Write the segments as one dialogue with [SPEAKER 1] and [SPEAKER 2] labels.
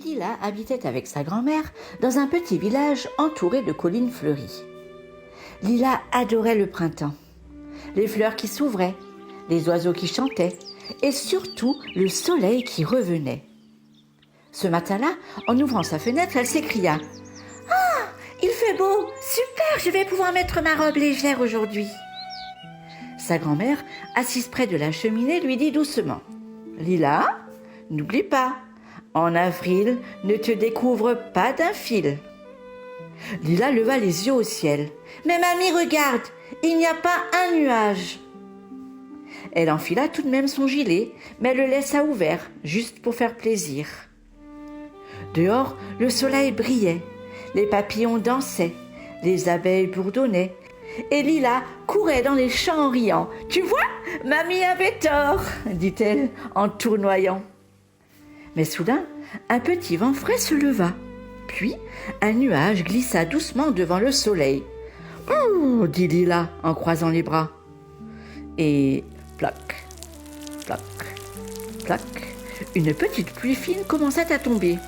[SPEAKER 1] Lila habitait avec sa grand-mère dans un petit village entouré de collines fleuries. Lila adorait le printemps, les fleurs qui s'ouvraient, les oiseaux qui chantaient et surtout le soleil qui revenait. Ce matin-là, en ouvrant sa fenêtre, elle s'écria « Ah, il fait beau! Super, je vais pouvoir mettre ma robe légère aujourd'hui !» Sa grand-mère, assise près de la cheminée, lui dit doucement « Lila, n'oublie pas, en avril, ne te découvre pas d'un fil. » Lila leva les yeux au ciel. « Mais mamie, regarde, il n'y a pas un nuage !» Elle enfila tout de même son gilet, mais le laissa ouvert, juste pour faire plaisir. Dehors, le soleil brillait, les papillons dansaient, les abeilles bourdonnaient, et Lila courait dans les champs en riant. « Tu vois, mamie avait tort !» dit-elle en tournoyant. Mais soudain, un petit vent frais se leva. Puis, un nuage glissa doucement devant le soleil. « Oh !» dit Lila en croisant les bras. Et plac, plac, plac, une petite pluie fine commençait à tomber.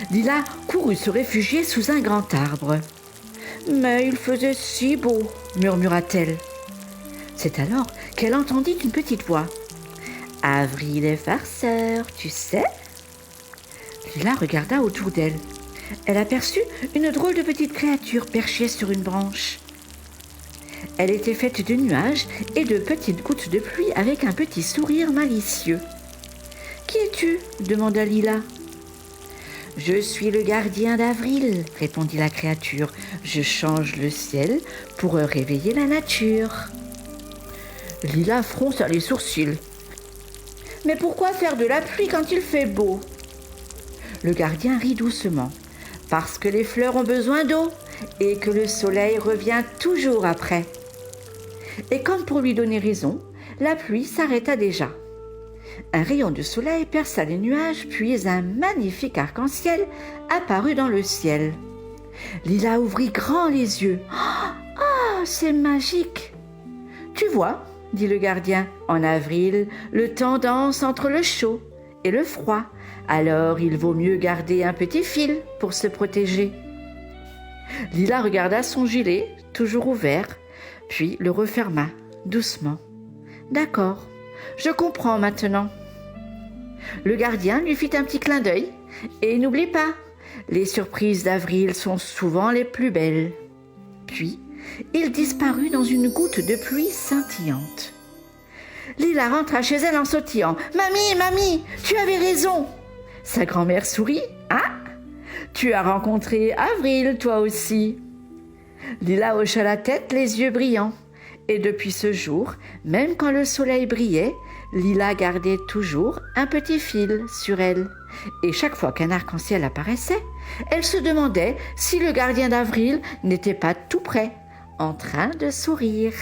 [SPEAKER 1] Lila courut se réfugier sous un grand arbre. « Mais il faisait si beau !» murmura-t-elle. C'est alors qu'elle entendit une petite voix. « Avril est farceur, tu sais ?» Lila regarda autour d'elle. Elle aperçut une drôle de petite créature perchée sur une branche. Elle était faite de nuages et de petites gouttes de pluie avec un petit sourire malicieux. « Qui es-tu » demanda Lila. « Je suis le gardien d'Avril, » répondit la créature. « Je change le ciel pour réveiller la nature. » Lila fronça les sourcils. « Mais pourquoi faire de la pluie quand il fait beau ?» Le gardien rit doucement. « Parce que les fleurs ont besoin d'eau et que le soleil revient toujours après. » Et comme pour lui donner raison, la pluie s'arrêta déjà. Un rayon de soleil perça les nuages, puis un magnifique arc-en-ciel apparut dans le ciel. Lila ouvrit grand les yeux. « Ah, c'est magique !»« Tu vois, » dit le gardien, « en avril, le temps danse entre le chaud et le froid. Alors il vaut mieux garder un petit fil pour se protéger. » Lila regarda son gilet, toujours ouvert, puis le referma doucement. « D'accord, je comprends maintenant. » Le gardien lui fit un petit clin d'œil. « Et n'oublie pas, les surprises d'avril sont souvent les plus belles. » Puis, il disparut dans une goutte de pluie scintillante. Lila rentra chez elle en sautillant. « Mamie, mamie, tu avais raison !» Sa grand-mère sourit. « Ah, tu as rencontré Avril, toi aussi !» Lila hocha la tête, les yeux brillants. Et depuis ce jour, même quand le soleil brillait, Lila gardait toujours un petit fil sur elle. Et chaque fois qu'un arc-en-ciel apparaissait, elle se demandait si le gardien d'Avril n'était pas tout près, en train de sourire.